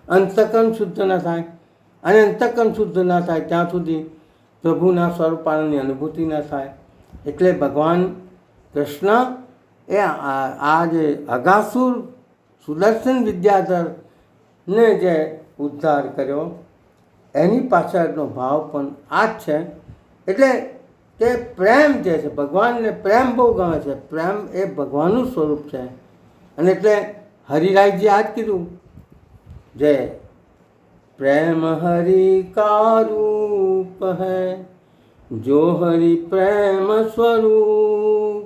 અંતઃકરણ શુદ્ધ ન થાય, અને અંતઃકરણ શુદ્ધ ના થાય ત્યાં સુધી પ્રભુના સ્વરૂપાનંદની અનુભૂતિ ન થાય. એટલે ભગવાન કૃષ્ણ એ આ જે અગાસુર સુદર્શન વિદ્યાધરને જે ઉદ્ધાર કર્યો એની પાછળનો ભાવ પણ આ જ છે. એટલે કે પ્રેમ જે છે, ભગવાનને પ્રેમ બહુ ગમે છે. પ્રેમ એ ભગવાનનું સ્વરૂપ છે. અને એટલે હરિરાયજી આ જ કીધું, જે પ્રેમ હરિ કા રૂપ હૈ જો હરિ પ્રેમ સ્વરૂપ,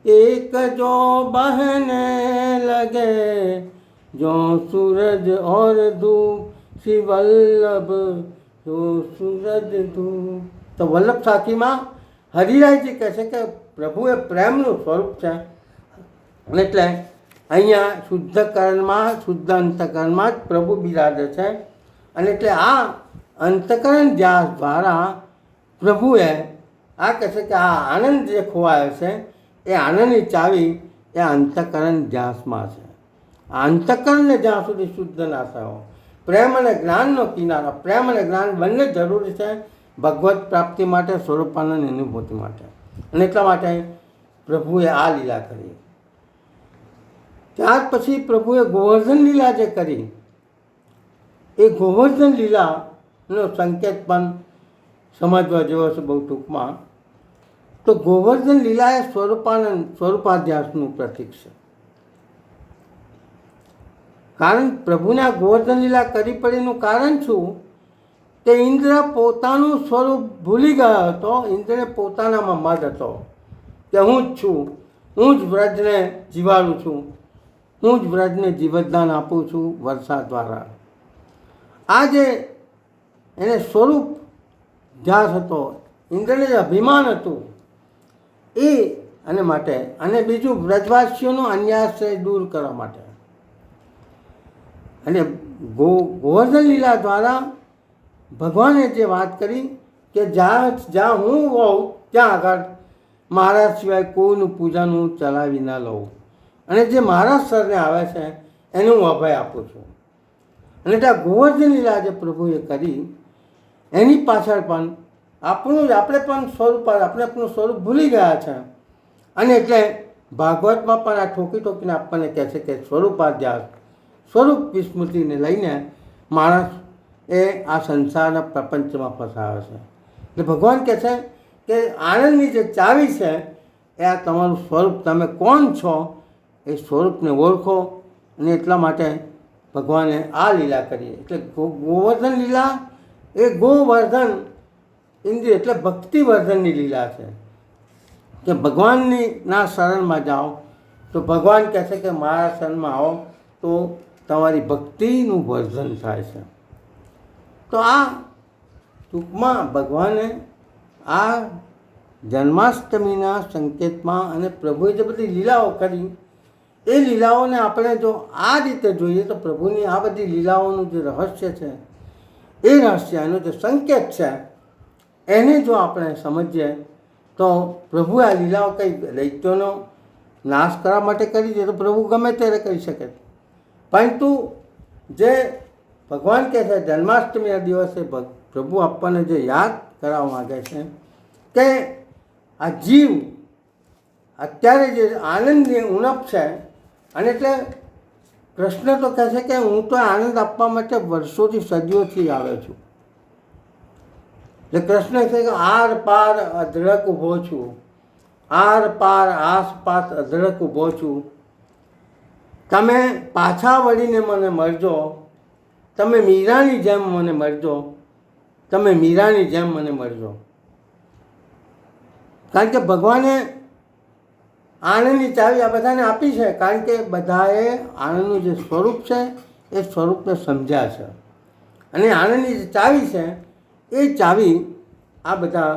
एक जो बहने लगे जो सूरज और धूप, श्री वल्लभ जो सूरज धूप. તો વલ્લભ સાખીમાં હરિરાયજી કહે છે કે પ્રભુ એ પ્રેમનું સ્વરૂપ છે. અને એટલે અહીંયા શુદ્ધકરણમાં, શુદ્ધ અંતઃકરણમાં જ પ્રભુ બિરાજે છે. અને એટલે આ અંતઃકરણ ધ્યાસ દ્વારા પ્રભુએ આ કહે છે કે આ આનંદ જે ખોવાયો છે એ આનંદની ચાવી એ અંતઃકરણ ધ્યાસમાં છે. આ અંતઃકરણને જ્યાં સુધી શુદ્ધ ના થયો, પ્રેમ અને જ્ઞાનનો કિનારો, પ્રેમ અને જ્ઞાન બંને જરૂરી છે ભગવત પ્રાપ્તિ માટે, સ્વરૂપાનંદ અનુભૂતિ માટે. અને એટલા માટે પ્રભુએ આ લીલા કરી. ત્યાર પછી પ્રભુએ ગોવર્ધન લીલા જે કરી, એ ગોવર્ધન લીલાનો સંકેત પણ સમજવા જેવો છે બહુ ટૂંકમાં. તો ગોવર્ધન લીલા એ સ્વરૂપાનંદ, સ્વરૂપાધ્યાસનું પ્રતીક છે. કારણ પ્રભુને આ ગોવર્ધન લીલા કરી પડીનું કારણ શું? કે ઇન્દ્ર પોતાનું સ્વરૂપ ભૂલી ગયો હતો. ઇન્દ્રને પોતાનામાં મદ હતો કે હું જ છું, હું જ વ્રજને જીવાડું છું, હું જ વ્રજને જીવતદાન આપું છું વર્ષા દ્વારા. આ જે એને સ્વરૂપ ધ્યાસ હતો, ઇન્દ્રને જે અભિમાન હતું એ અને માટે, અને બીજું વ્રજવાસીઓનો અન્યાશ્રય દૂર કરવા માટે. અને ગોવર્ધન લીલા દ્વારા ભગવાને જે વાત કરી કે જ્યાં હું હોઉં ત્યાં આગળ મારા સિવાય કોઈનું પૂજન હું ચલાવી ના લઉં, અને જે મારા સ્તરને આવે છે એને હું અભય આપું છું. અને ત્યાં ગોવર્ધન લીલા જે પ્રભુએ કરી એની પાછળ પણ આપણે પણ સ્વરૂપ, આપણે આપણું સ્વરૂપ ભૂલી ગયા છે. અને એટલે ભાગવતમાં પણ આ ઠોકીને આપણને કહે છે કે સ્વરૂપાધ્યાસ, સ્વરૂપ વિસ્મૃતિને લઈને માણસ એ આ સંસારના પ્રપંચમાં ફસાવે છે. એટલે ભગવાન કહે છે કે આનંદની જે ચાવી છે એ આ તમારું સ્વરૂપ, તમે કોણ છો એ સ્વરૂપને ઓળખો. અને એટલા માટે ભગવાને આ લીલા કરી. એટલે ગોવર્ધન લીલા એ ગોવર્ધન ઇન્દ્રિય એટલે ભક્તિવર્ધનની લીલા છે કે ભગવાનની ના શરણમાં જાઓ તો ભગવાન કહે છે કે મારા શરણમાં આવો તો તમારી ભક્તિનું વર્ધન થાય છે. તો આ ટૂંકમાં ભગવાને આ જન્માષ્ટમીના સંકેતમાં અને પ્રભુએ જે બધી લીલાઓ કરી એ લીલાઓને આપણે જો આ રીતે જોઈએ તો પ્રભુની આ બધી લીલાઓનું જે રહસ્ય છે એ રહસ્ય એનો જે સંકેત છે એને જો આપણે સમજીએ તો પ્રભુએ આ લીલાઓ કંઈ દૈત્યોનો નાશ કરવા માટે કરી છે તો પ્રભુ ગમે ત્યારે કરી શકે. પરંતુ જે ભગવાન કહે છે જન્માષ્ટમીના દિવસે પ્રભુ આપણને જે યાદ કરાવવા માગે છે કે આ જીવ અત્યારે જે આનંદની ઉણપ છે, અને એટલે કૃષ્ણ તો કહે છે કે હું તો આનંદ આપવા માટે વર્ષોથી સદીઓથી આવ્યો છું. એટલે કૃષ્ણ કહે કે આર પાર અધળક ઊભો છું, આર પાર આસપાસ અધળક ઊભો છું, તમે પાછા વળીને મને મળજો, તમે મીરાની જેમ મને મળજો, તમે મીરાની જેમ મને મળજો. કારણ કે ભગવાને આનંદની ચાવી આ બધાને આપી છે, કારણ કે બધાએ આનંદનું જે સ્વરૂપ છે એ સ્વરૂપને સમજ્યા છે, અને આનંદની જે ચાવી છે એ ચાવી આ બધા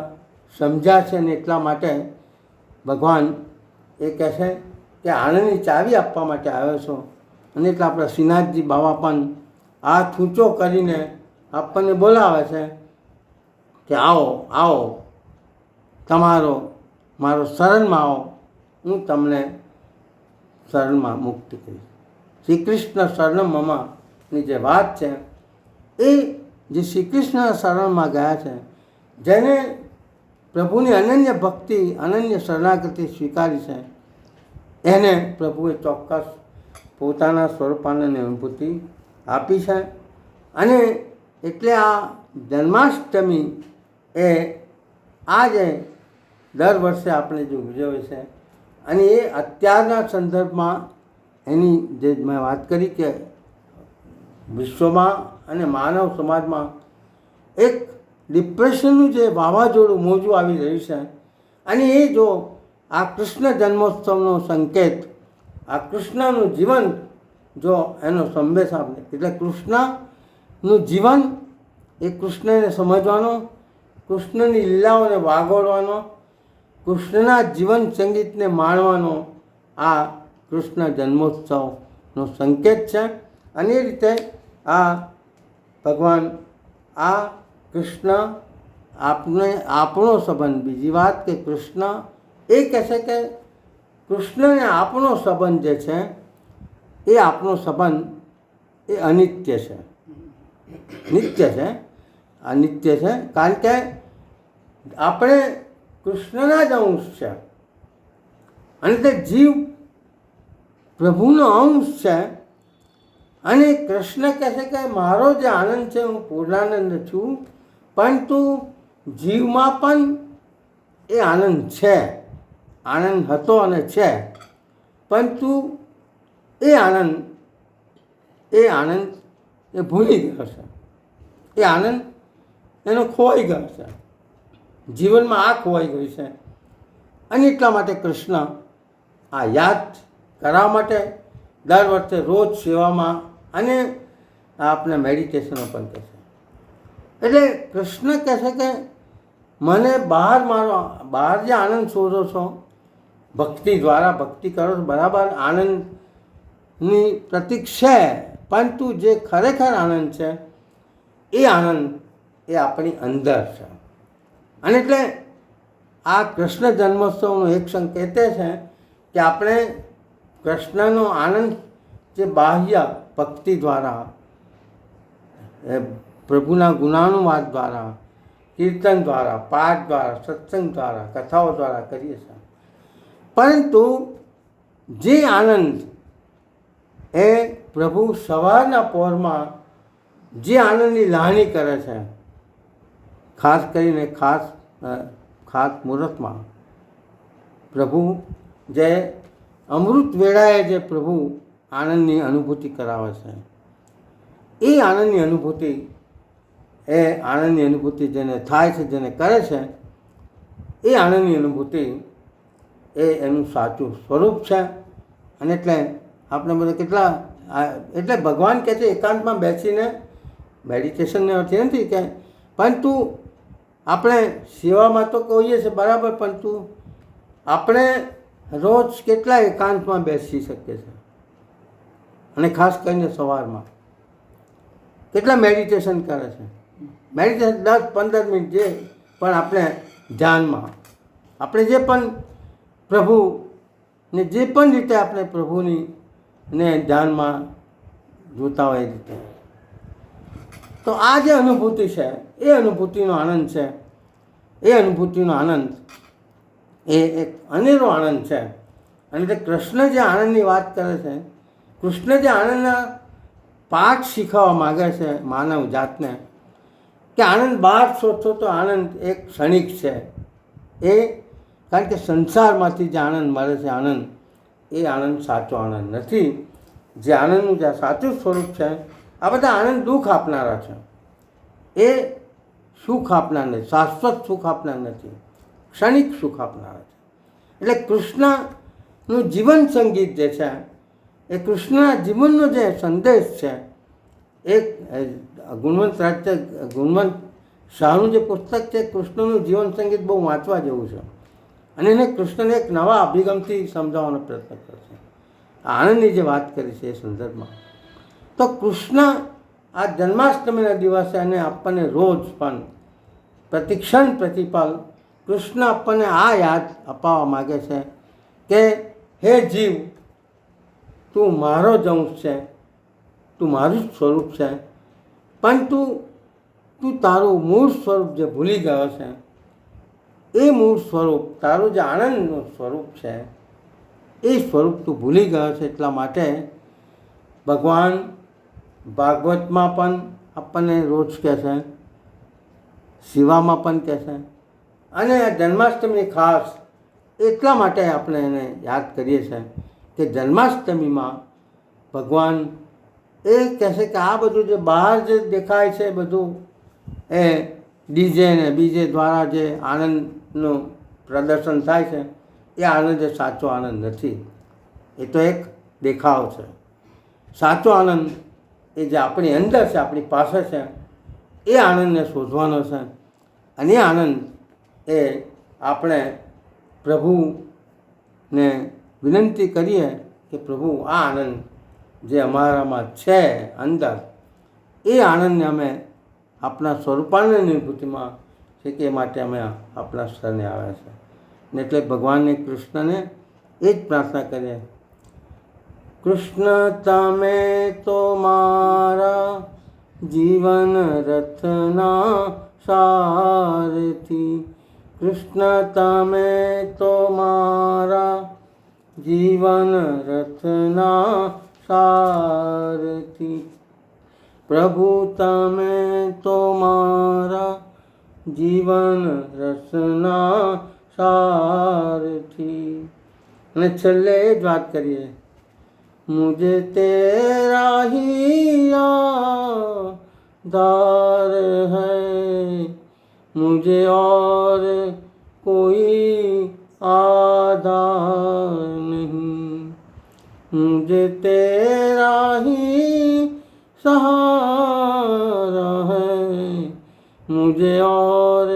સમજ્યા છે. ને એટલા માટે ભગવાન એ કહે છે કે આનંદની ચાવી આપવા માટે આવ્યો છો. અને એટલે આપણા શ્રીનાથજી બાબા પણ હાથ ઊંચો કરીને આપણને બોલાવે છે કે આવો આવો, તમારો મારો શરણમાં આવો, હું તમને શરણમાં મુક્તિ કરીશ. શ્રી કૃષ્ણ શરણમ મમની જે વાત છે એ જે શ્રી કૃષ્ણ શરણમાં ગયા છે, જેને પ્રભુની અનન્ય ભક્તિ અનન્ય શરણાગતિ સ્વીકારી છે, એને પ્રભુએ ચોક્કસ પોતાના સ્વરૂપાનંદની અનુભૂતિ આપી છે. અને એટલે આ જન્માષ્ટમી એ આજે દર વર્ષે આપણે જે ઉજવે છે, અને એ અત્યારના સંદર્ભમાં એની જે મેં વાત કરી કે વિશ્વમાં અને માનવ સમાજમાં એક ડિપ્રેશનનું જે વાવાઝોડું મોજું આવી રહ્યું છે, અને એ જો આ કૃષ્ણ જન્મોત્સવનો સંકેત, આ કૃષ્ણનું જીવન જો એનો સંદેશ આપે, એટલે કૃષ્ણનું જીવન એ કૃષ્ણને સમજવાનો, કૃષ્ણની લીલાઓને વાગોળવાનો, કૃષ્ણના જીવન સંગીતને માણવાનો આ કૃષ્ણ જન્મોત્સવનો સંકેત છે. અને એ રીતે આ ભગવાન આ કૃષ્ણ આપણો સંબંધ, બીજી વાત કે કૃષ્ણ એ કહે છે કે કૃષ્ણને આપણો સંબંધ જે છે એ આપણો સંબંધ એ અનિત્ય છે, નિત્ય છે, અનિત્ય છે. કારણ કે આપણે કૃષ્ણના જ અંશ છે, અને તે જીવ પ્રભુનો અંશ છે. અને કૃષ્ણ કહે છે કે મારો જે આનંદ છે હું પૂર્ણાનંદ છું, પરંતુ જીવમાં પણ એ આનંદ છે, આનંદ હતો અને છે, પરંતુ એ આનંદ એ ભૂલી ગયો છે, એ આનંદ એનો ખોવાઈ ગયો છે, જીવનમાં આ ખોવાઈ ગયું છે. અને એટલા માટે કૃષ્ણ આ યાદ કરવા માટે દર વર્ષે રોજ સેવામાં અને આપણે મેડિટેશનો પણ કહે છે. એટલે કૃષ્ણ કહે છે કે મને બહાર જે આનંદ શોધો છો ભક્તિ દ્વારા, ભક્તિ કરો છો બરાબર, આનંદની પ્રતીક છે, પરંતુ જે ખરેખર આનંદ છે એ આનંદ એ આપણી અંદર છે. અને એટલે આ કૃષ્ણ જન્મોત્સવનો એક સંકેત છે કે આપણે કૃષ્ણનો આનંદ જે બાહ્ય ભક્તિ દ્વારા, પ્રભુના ગુણાનુવાદ દ્વારા, કીર્તન દ્વારા, પાઠ દ્વારા, સત્સંગ દ્વારા, કથાઓ દ્વારા કરીએ છીએ, પરંતુ જે આનંદ એ પ્રભુ સવારના પહોરમાં જે આનંદની લાગણી કરે છે, ખાસ કરીને ખાસ મુહૂર્તમાં પ્રભુ જે અમૃત વેળાએ જે પ્રભુ આનંદની અનુભૂતિ કરાવે છે, એ આનંદની અનુભૂતિ, એ આનંદની અનુભૂતિ જેને થાય છે, જેને કરે છે, એ આનંદની અનુભૂતિ એ એનું સાચું સ્વરૂપ છે. અને એટલે આપણે બધા કેટલા એટલે ભગવાન કહે છે એકાંતમાં બેસીને મેડિટેશનને અર્થ એ નથી કે, પરંતુ આપણે સેવામાં તો કહીએ છીએ બરાબર, પરંતુ આપણે રોજ કેટલા એકાંતમાં બેસી શકીએ છીએ, અને ખાસ કરીને સવારમાં કેટલા મેડિટેશન કરે છે. મેડિટેશન 10-15 મિનિટ જે પણ આપણે ધ્યાનમાં, આપણે જે પણ પ્રભુને જે પણ રીતે આપણે પ્રભુની ને ધ્યાનમાં જોતા હોય એ રીતે, તો આ જે અનુભૂતિ છે એ અનુભૂતિનો આનંદ છે. એ અનુભૂતિનો આનંદ એ એક અનેરો આનંદ છે. અને તે કૃષ્ણ જે આનંદની વાત કરે છે, કૃષ્ણ જે આનંદના પાઠ શીખવવા માગે છે માનવ જાતને, કે આનંદ બહાર શોધશો તો આનંદ એક ક્ષણિક છે. એ કારણ કે સંસારમાંથી જે આનંદ મળે છે આનંદ, એ આનંદ સાચો આનંદ નથી. જે આનંદનું જે સાચું સ્વરૂપ છે, આ બધા આનંદ દુઃખ આપનારા છે. એ સુખ આપનાર નથી, શાશ્વત સુખ આપનાર નથી, ક્ષણિક સુખ આપનારા છે. એટલે કૃષ્ણનું જીવન સંગીત જે છે, એ કૃષ્ણના જીવનનો જે સંદેશ છે, એ ગુણવંત શાહનું જે પુસ્તક છે કૃષ્ણનું જીવન સંગીત બહુ વાંચવા જેવું છે. અને એને કૃષ્ણને એક નવા અભિગમથી સમજાવવાનો પ્રયત્ન કરશે. આનંદની જે વાત કરી છે એ સંદર્ભમાં તો કૃષ્ણ આ જન્માષ્ટમીના દિવસે અને આપણને રોજ પણ પ્રતિક્ષણ પ્રતિપલ કૃષ્ણ આપણને આ યાદ અપાવવા માગે છે કે હે જીવ, તું મારો જ અંશ છે, તું મારું જ સ્વરૂપ છે, પરંતુ તું તારું મૂળ સ્વરૂપ જે ભૂલી ગયો છે, એ મૂળ સ્વરૂપ તારું જે આનંદનું સ્વરૂપ છે, એ સ્વરૂપ તું ભૂલી ગયો છે. એટલા માટે ભગવાન ભાગવતમાં પણ આપણને રોજ કહે છે, શિવામાં પણ કહે છે, અને આ જન્માષ્ટમી ખાસ એટલા માટે આપણે એને યાદ કરીએ છીએ કે જન્માષ્ટમીમાં ભગવાન એ કહે છે કે આ બધું જે બહાર જે દેખાય છે બધું એ ડીજે ને બીજે દ્વારા જે આનંદનું પ્રદર્શન થાય છે, એ આનંદ એ સાચો આનંદ નથી. એ તો એક દેખાવ છે. સાચો આનંદ એ જે આપણી અંદર છે, આપણી પાસે છે, એ આનંદને શોધવાનો છે. અને એ આનંદ એ આપણે પ્રભુને વિનંતી કરીએ કે પ્રભુ આ આનંદ જે અમારામાં છે અંદર, એ આનંદને અમે આપણા સ્વરૂપાનંદની અનુભૂતિમાં છે કે એ માટે અમે આપણા સ્તરને આવ્યા છે. ને એટલે ભગવાનને કૃષ્ણને એ જ પ્રાર્થના કરીએ, કૃષ્ણ તમે તો મારા જીવન રથના સારથી, કૃષ્ણ તમે તો મારા જીવન રથના સારથી, પ્રભુ તમે તો મારા જીવન રસના સારથી. અને છેલ્લે એ જ વાત કરીએ, મુझे तेरा ही आधार है, मुझे और कोई आधार नहीं, मुझे तेरा ही सहारा है, मुझे और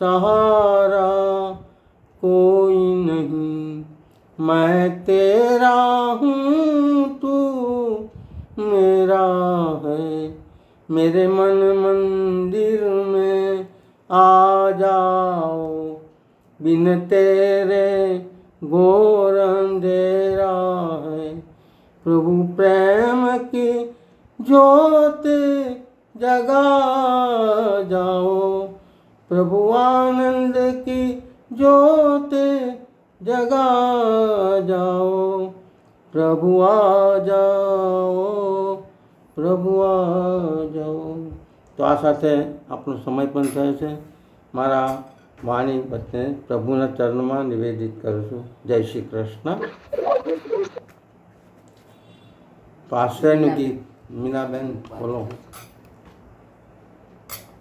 सहारा कोई नहीं, मैं तेरा हूँ तू मेरा है, मेरे मन मंदिर में आ जाओ, बिन तेरे घोर अंधेरा है, प्रभु प्रेम की ज्योत जगा जाओ, प्रभु आनंद की ज्योत जगा जाओ, प्रभु आ जाओ, प्रभु आ जाओ. તો આ સાથે આપણો સમય પણ થયો છે. મારા વાણી વચ્ચે પ્રભુના ચરણમાં નિવેદિત કરું છું. જય શ્રી કૃષ્ણ. તો આશ્રયનું ગીત મીનાબેન બોલો.